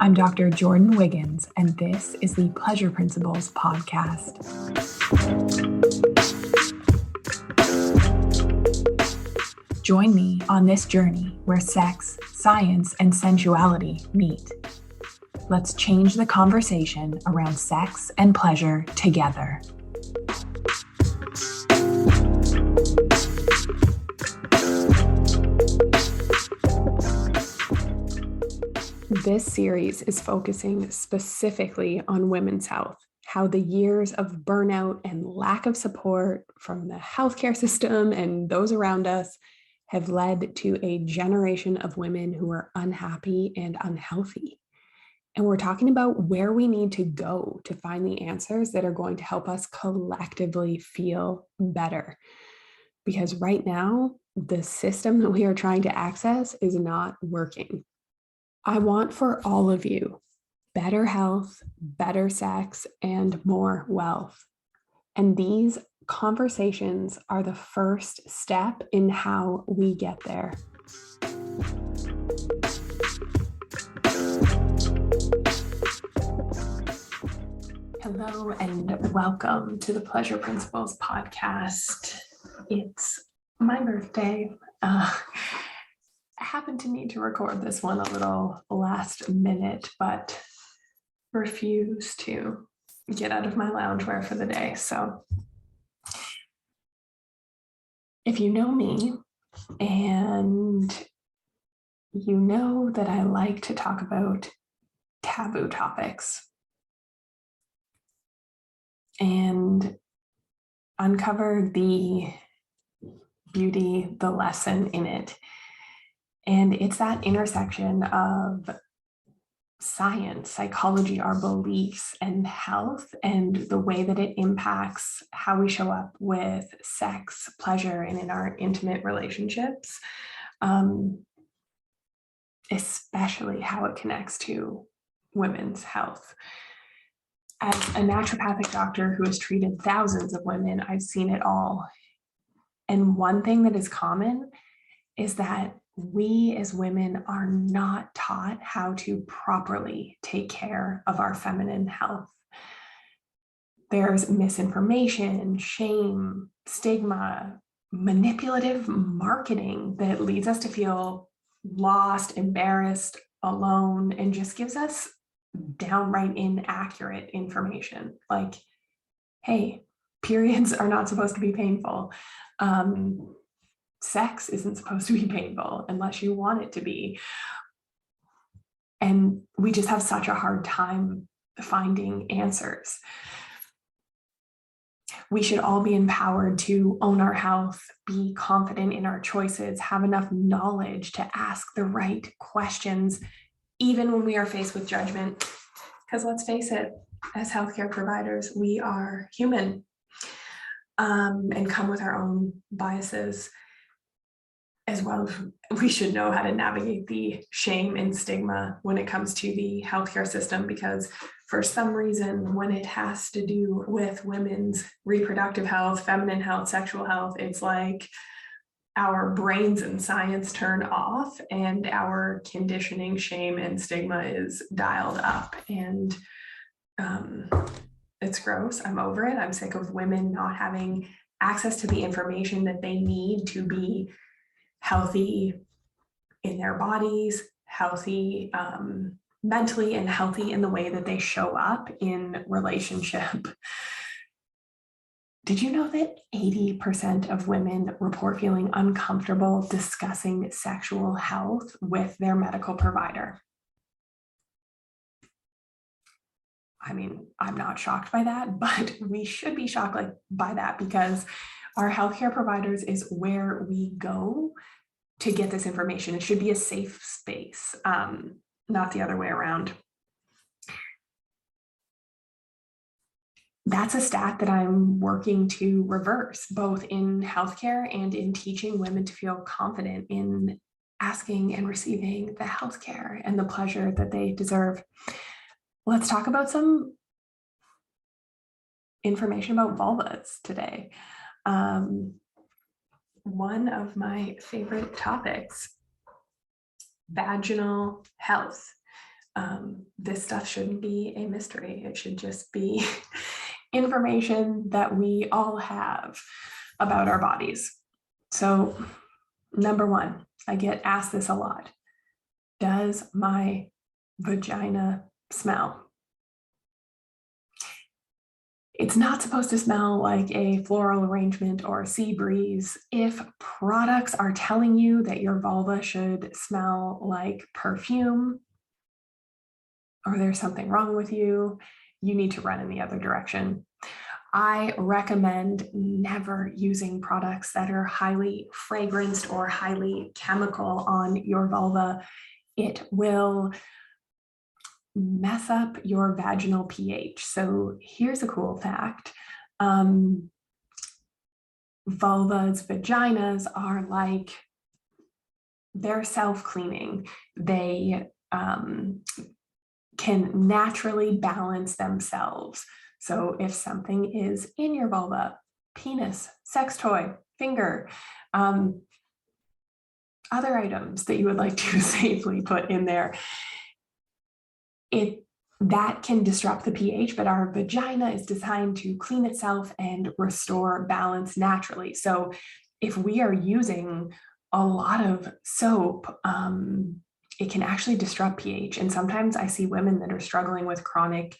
I'm Dr. Jordin Wiggins, and this is the Pleasure Principles podcast. Join me on this journey where sex, science, and sensuality meet. Let's change the conversation around sex and pleasure together. This series is focusing specifically on women's health, how the years of burnout and lack of support from the healthcare system and those around us have led to a generation of women who are unhappy and unhealthy. And we're talking about where we need to go to find the answers that are going to help us collectively feel better. Because right now, the system that we are trying to access is not working. I want for all of you better health, better sex, and more wealth. And these conversations are the first step in how we get there. Hello and welcome to the Pleasure Principles podcast. It's my birthday. I happen to need to record this one a little last minute, but refuse to get out of my loungewear for the day. So if you know me and you know that I like to talk about taboo topics and uncover the beauty, the lesson in it. And it's that intersection of science, psychology, our beliefs, and health, and the way that it impacts how we show up with sex, pleasure, and in our intimate relationships, especially how it connects to women's health. As a naturopathic doctor who has treated thousands of women, I've seen it all. And one thing that is common is that we as women are not taught how to properly take care of our feminine health. There's misinformation, shame, stigma, manipulative marketing that leads us to feel lost, embarrassed, alone, and just gives us downright inaccurate information. Like, hey, periods are not supposed to be painful. Sex isn't supposed to be painful unless you want it to be. And we just have such a hard time finding answers. We should all be empowered to own our health, be confident in our choices, have enough knowledge to ask the right questions, even when we are faced with judgment. Because let's face it, as healthcare providers, we are human and come with our own biases. As well, we should know how to navigate the shame and stigma when it comes to the healthcare system, because for some reason, when it has to do with women's reproductive health, feminine health, sexual health, it's like our brains and science turn off and our conditioning, shame, and stigma is dialed up. And it's gross. I'm over it. I'm sick of women not having access to the information that they need to be healthy in their bodies, healthy mentally, and healthy in the way that they show up in relationship. Did you know that 80% of women report feeling uncomfortable discussing sexual health with their medical provider? I mean, I'm not shocked by that, but we should be shocked by that, because our healthcare providers is where we go to get this information. It should be a safe space, not the other way around. That's a stat that I'm working to reverse, both in healthcare and in teaching women to feel confident in asking and receiving the healthcare and the pleasure that they deserve. Let's talk about some information about vulvas today. One of my favorite topics, vaginal health. This stuff shouldn't be a mystery. It should just be information that we all have about our bodies. So, number one, I get asked this a lot. Does my vagina smell? It's not supposed to smell like a floral arrangement or a sea breeze. If products are telling you that your vulva should smell like perfume, or there's something wrong with you, you need to run in the other direction. I recommend never using products that are highly fragranced or highly chemical on your vulva. It will mess up your vaginal pH. So here's a cool fact. Vulvas, vaginas are like, they're self-cleaning. They can naturally balance themselves. So if something is in your vulva, penis, sex toy, finger, other items that you would like to safely put in there, that can disrupt the pH, but our vagina is designed to clean itself and restore balance naturally. So if we are using a lot of soap, it can actually disrupt pH. And sometimes I see women that are struggling with chronic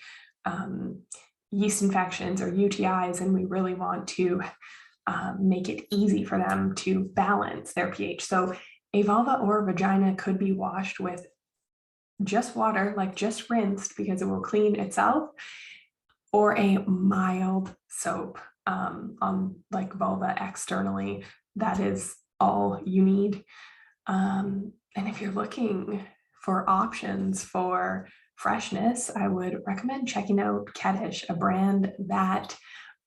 yeast infections or UTIs, and we really want to make it easy for them to balance their pH. So a vulva or vagina could be washed with just water, like just rinsed because it will clean itself, or a mild soap on like vulva externally. That is all you need. And if you're looking for options for freshness, I would recommend checking out Kedish, a brand that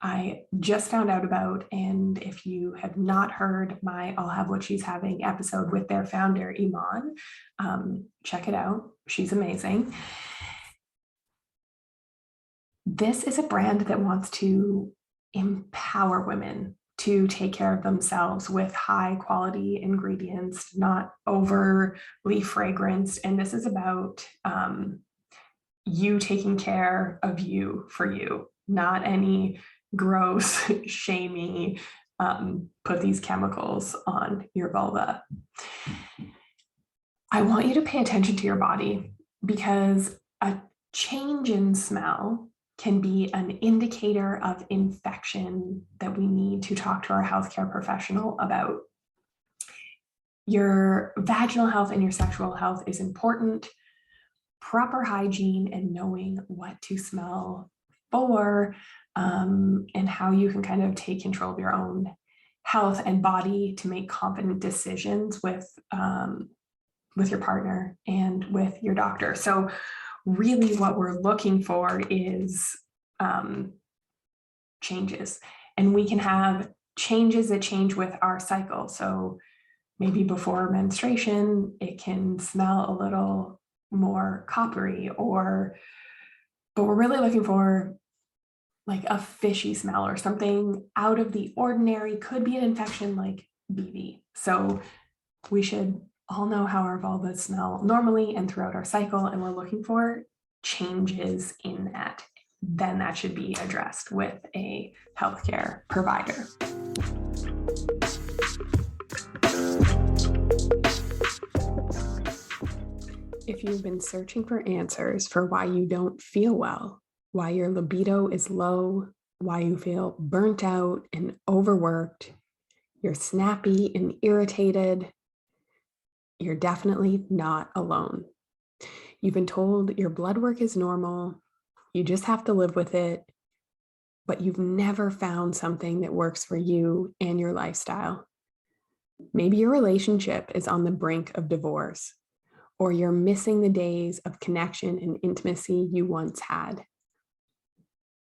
I just found out about. And if you have not heard my I'll Have What She's Having episode with their founder, Iman, check it out. She's amazing. This is a brand that wants to empower women to take care of themselves with high quality ingredients, not overly fragranced. And this is about you taking care of you for you, not any gross, shamey, put these chemicals on your vulva. I want you to pay attention to your body, because a change in smell can be an indicator of infection that we need to talk to our healthcare professional about. Your vaginal health and your sexual health is important. Proper hygiene and knowing what to smell for, and how you can kind of take control of your own health and body to make confident decisions with your partner and with your doctor. So really what we're looking for is changes, and we can have changes that change with our cycle. So maybe before menstruation, it can smell a little more coppery, but we're really looking for like a fishy smell or something out of the ordinary. Could be an infection like BV. So we should all know how our vulvas smell normally and throughout our cycle, and we're looking for changes in that. Then that should be addressed with a healthcare provider. If you've been searching for answers for why you don't feel well, why your libido is low, why you feel burnt out and overworked, you're snappy and irritated, you're definitely not alone. You've been told your blood work is normal, you just have to live with it, but you've never found something that works for you and your lifestyle. Maybe your relationship is on the brink of divorce, or you're missing the days of connection and intimacy you once had.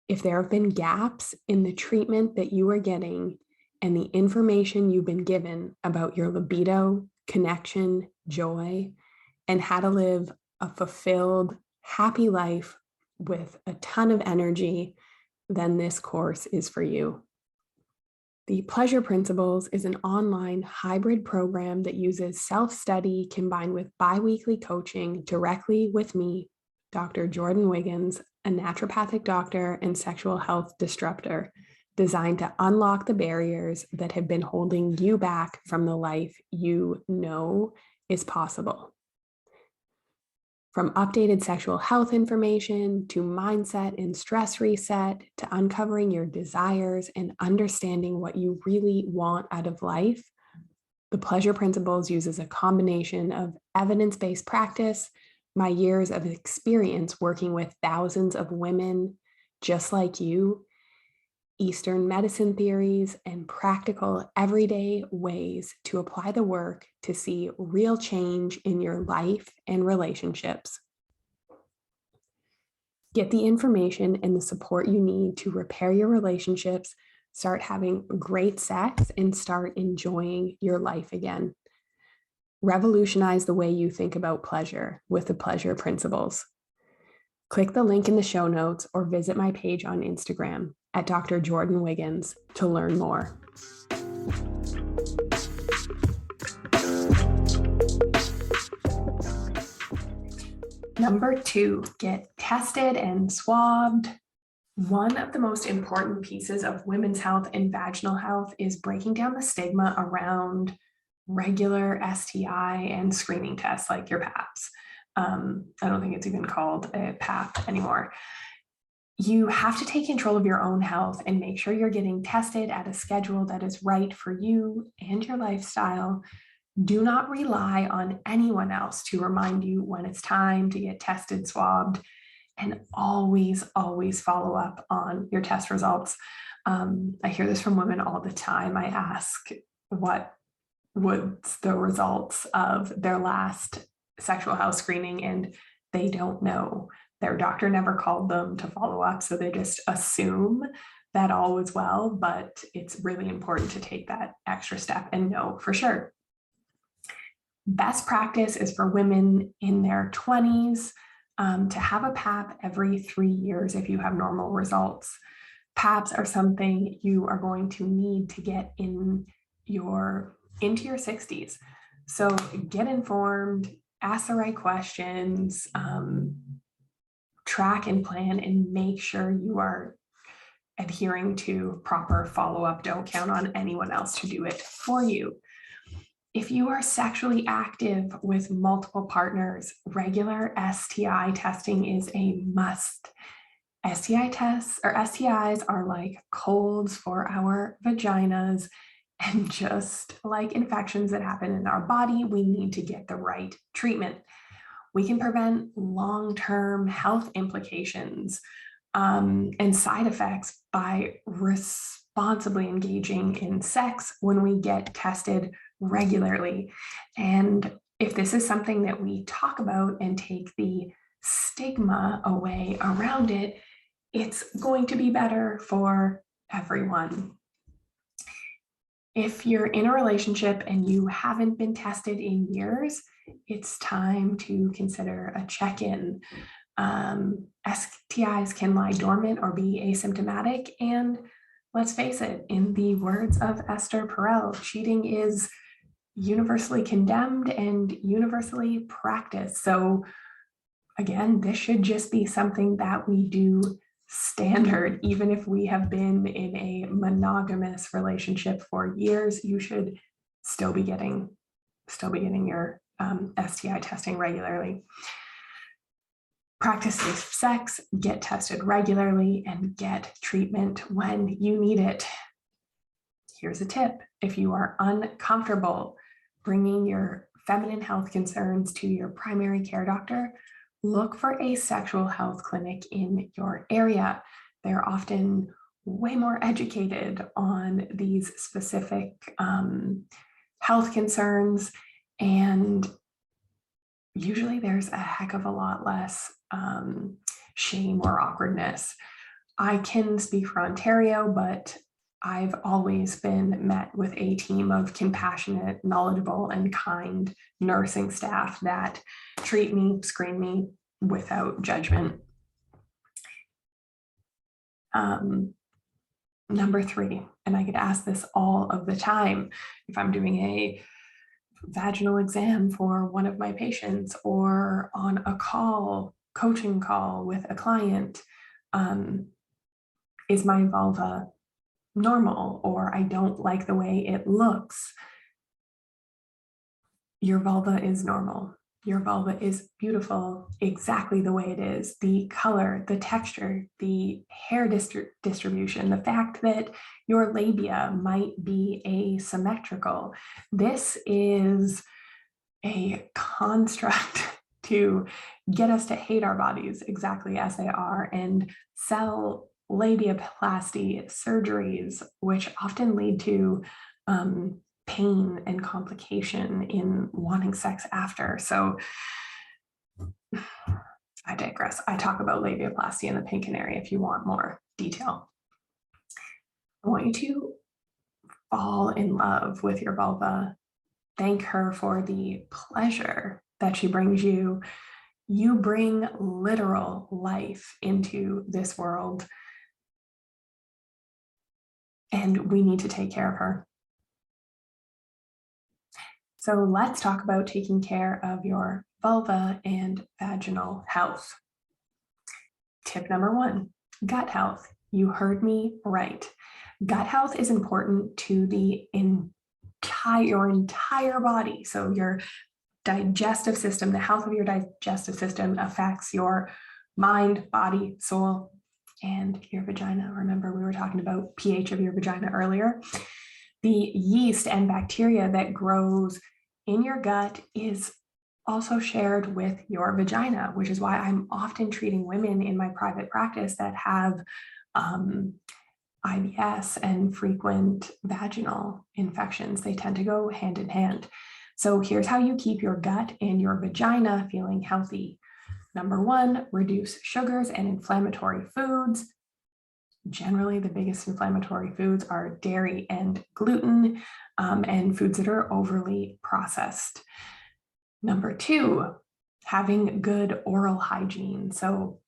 If there have been gaps in the treatment that you are getting and the information you've been given about your libido, connection, joy, and how to live a fulfilled, happy life with a ton of energy, then this course is for you. The Pleasure Principles is an online hybrid program that uses self-study combined with bi-weekly coaching directly with me, Dr. Jordin Wiggins, a naturopathic doctor and sexual health disruptor, designed to unlock the barriers that have been holding you back from the life you know is possible. From updated sexual health information to mindset and stress reset to uncovering your desires and understanding what you really want out of life, the Pleasure Principles uses a combination of evidence-based practice, my years of experience working with thousands of women just like you, Eastern medicine theories, and practical everyday ways to apply the work to see real change in your life and relationships. Get the information and the support you need to repair your relationships, start having great sex, and start enjoying your life again. Revolutionize the way you think about pleasure with the Pleasure Principles. Click the link in the show notes or visit my page on Instagram at Dr. Jordin Wiggins to learn more. Number 2, get tested and swabbed. One of the most important pieces of women's health and vaginal health is breaking down the stigma around regular STI and screening tests like your PAPs. I don't think it's even called a PAP anymore. You have to take control of your own health and make sure you're getting tested at a schedule that is right for you and your lifestyle. Do not rely on anyone else to remind you when it's time to get tested, swabbed, and always, always follow up on your test results. I hear this from women all the time. I ask what was the results of their last sexual health screening, and they don't know. Their doctor never called them to follow up, so they just assume that all was well, but it's really important to take that extra step and know for sure. Best practice is for women in their 20s to have a PAP every 3 years if you have normal results. PAPs are something you are going to need to get into your 60s. So get informed, ask the right questions, track and plan, and make sure you are adhering to proper follow-up. Don't count on anyone else to do it for you. If you are sexually active with multiple partners, regular STI testing is a must. STI tests or STIs are like colds for our vaginas, and just like infections that happen in our body, we need to get the right treatment. We can prevent long-term health implications and side effects by responsibly engaging in sex when we get tested regularly. And if this is something that we talk about and take the stigma away around it, it's going to be better for everyone. If you're in a relationship and you haven't been tested in years, it's time to consider a check-in. STIs can lie dormant or be asymptomatic, and let's face it, in the words of Esther Perel, cheating is universally condemned and universally practiced. So again, this should just be something that we do standard. Even if we have been in a monogamous relationship for years, you should still be getting your STI testing regularly. Practice safe sex, get tested regularly, and get treatment when you need it. Here's a tip. If you are uncomfortable bringing your feminine health concerns to your primary care doctor, look for a sexual health clinic in your area. They're often way more educated on these specific health concerns, and usually there's a heck of a lot less shame or awkwardness. I can speak for Ontario, but I've always been met with a team of compassionate, knowledgeable, and kind nursing staff that treat me, screen me without judgment. Number 3, And I get asked this all of the time. If I'm doing a vaginal exam for one of my patients or on a coaching call with a client, is my vulva normal, or I don't like the way it looks? Your vulva is normal. Your vulva is beautiful exactly the way it is. The color, the texture, the hair distribution, the fact that your labia might be asymmetrical. This is a construct to get us to hate our bodies exactly as they are and sell labiaplasty surgeries, which often lead to pain and complication in wanting sex after. So I digress. I talk about labiaplasty in the Pink Canary if you want more detail. I want you to fall in love with your vulva. Thank her for the pleasure that she brings you. You bring literal life into this world, and we need to take care of her. So let's talk about taking care of your vulva and vaginal health. Tip number 1, gut health. You heard me right. Gut health is important to your entire body. So your digestive system, the health of your digestive system affects your mind, body, soul, and your vagina. Remember, we were talking about pH of your vagina earlier. The yeast and bacteria that grows in your gut is also shared with your vagina, which is why I'm often treating women in my private practice that have IBS and frequent vaginal infections. They tend to go hand in hand. So here's how you keep your gut and your vagina feeling healthy. Number 1, reduce sugars and inflammatory foods. Generally, the biggest inflammatory foods are dairy and gluten, and foods that are overly processed. Number 2, having good oral hygiene. So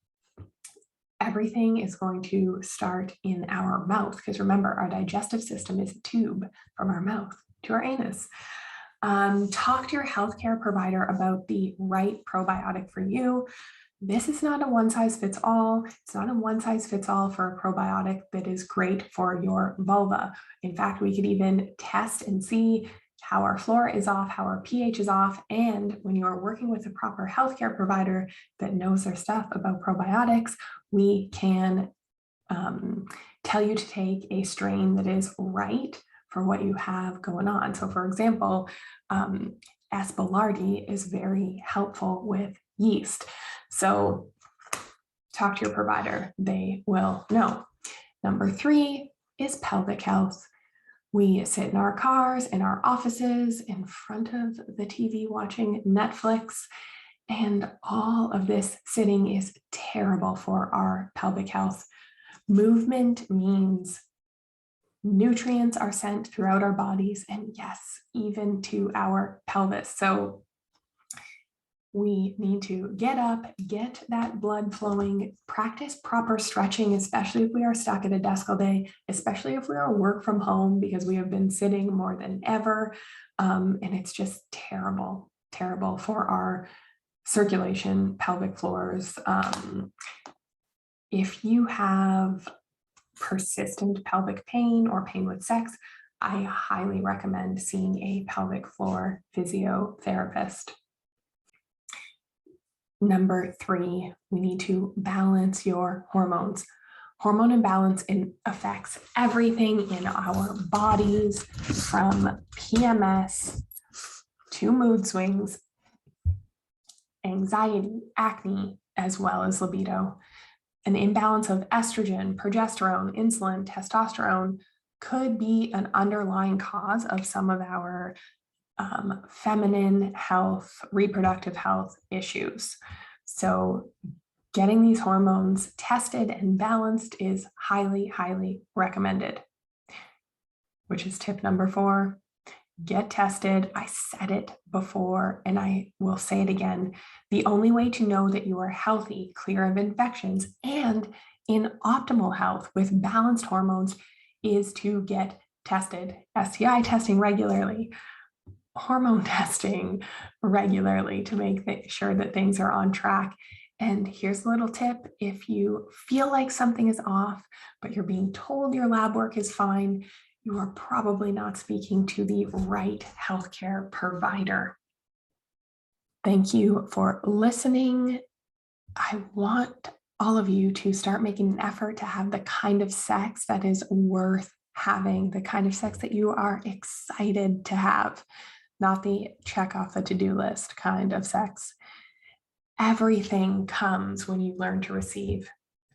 everything is going to start in our mouth, because remember, our digestive system is a tube from our mouth to our anus. Talk to your healthcare provider about the right probiotic for you. This is not a one size fits all. It's not a one size fits all for a probiotic that is great for your vulva. In fact, we could even test and see how our flora is off, how our pH is off. And when you are working with a proper healthcare provider that knows their stuff about probiotics, we can tell you to take a strain that is right for what you have going on. So for example, Aspergillosis is very helpful with yeast. So talk to your provider, they will know. Number 3 is pelvic health. We sit in our cars, in our offices, in front of the TV watching Netflix, and all of this sitting is terrible for our pelvic health. Movement means nutrients are sent throughout our bodies, and yes, even to our pelvis. So we need to get up, get that blood flowing, practice proper stretching, especially if we are stuck at a desk all day, especially if we are work from home, because we have been sitting more than ever. And it's just terrible for our circulation, pelvic floors. If you have persistent pelvic pain or pain with sex, I highly recommend seeing a pelvic floor physiotherapist. Number 3, we need to balance your hormones. Hormone imbalance affects everything in our bodies, from PMS to mood swings, anxiety, acne, as well as libido. An imbalance of estrogen, progesterone, insulin, testosterone could be an underlying cause of some of our feminine health, reproductive health issues. So getting these hormones tested and balanced is highly, highly recommended, which is tip number 4. Get tested. I said it before, and I will say it again. The only way to know that you are healthy, clear of infections, and in optimal health with balanced hormones is to get tested, STI testing regularly, hormone testing regularly to make sure that things are on track. And here's a little tip. If you feel like something is off, but you're being told your lab work is fine, you are probably not speaking to the right healthcare provider. Thank you for listening. I want all of you to start making an effort to have the kind of sex that is worth having, the kind of sex that you are excited to have, not the check off the to-do list kind of sex. Everything comes when you learn to receive,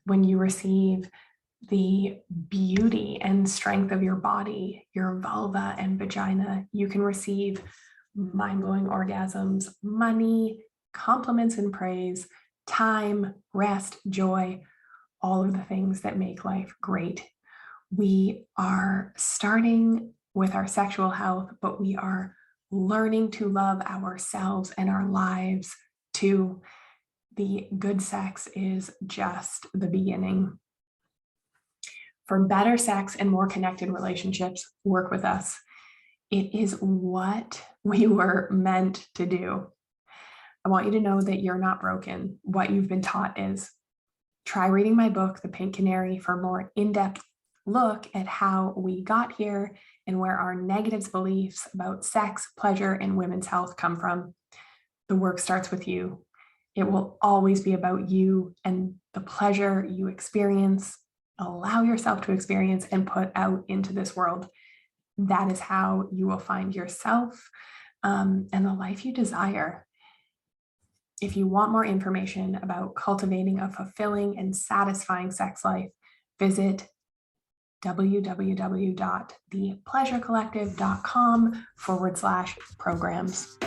when you receive the beauty and strength of your body, your vulva and vagina. You can receive mind-blowing orgasms, money, compliments and praise, time, rest, joy, all of the things that make life great. We are starting with our sexual health, but we are learning to love ourselves and our lives too. The good sex is just the beginning. For better sex and more connected relationships, work with us. It is what we were meant to do. I want you to know that you're not broken. What you've been taught is. Try reading my book, The Pink Canary, for a more in-depth look at how we got here and where our negative beliefs about sex, pleasure, and women's health come from. The work starts with you. It will always be about you and the pleasure you experience, allow yourself to experience, and put out into this world. That is how you will find yourself and the life you desire. If you want more information about cultivating a fulfilling and satisfying sex life, visit www.thepleasurecollective.com/programs.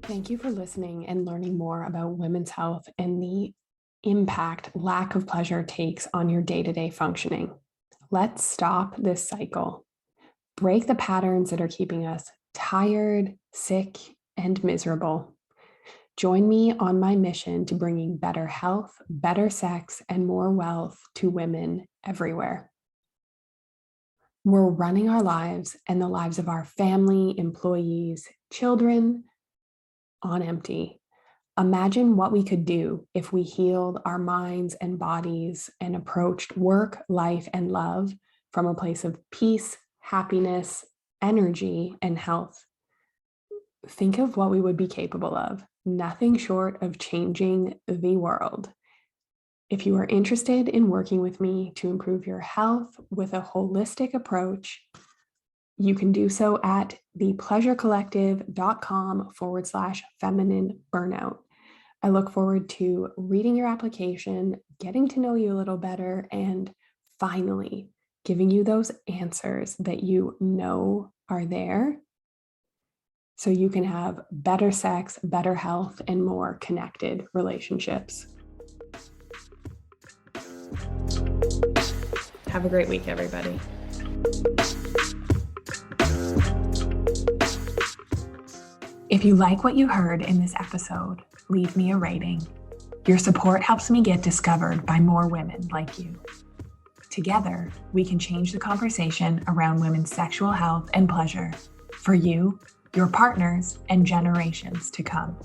Thank you for listening and learning more about women's health and the impact lack of pleasure takes on your day-to-day functioning. Let's stop this cycle. Break the patterns that are keeping us tired, sick, and miserable. Join me on my mission to bringing better health, better sex, and more wealth to women everywhere. We're running our lives and the lives of our family, employees, children on empty. Imagine what we could do if we healed our minds and bodies and approached work, life, and love from a place of peace, happiness, energy, and health. Think of what we would be capable of, nothing short of changing the world. If you are interested in working with me to improve your health with a holistic approach, you can do so at thepleasurecollective.com/feminine burnout. I look forward to reading your application, getting to know you a little better, and finally giving you those answers that you know are there so you can have better sex, better health, and more connected relationships. Have a great week, everybody. If you like what you heard in this episode, leave me a rating. Your support helps me get discovered by more women like you. Together, we can change the conversation around women's sexual health and pleasure for you, your partners, and generations to come.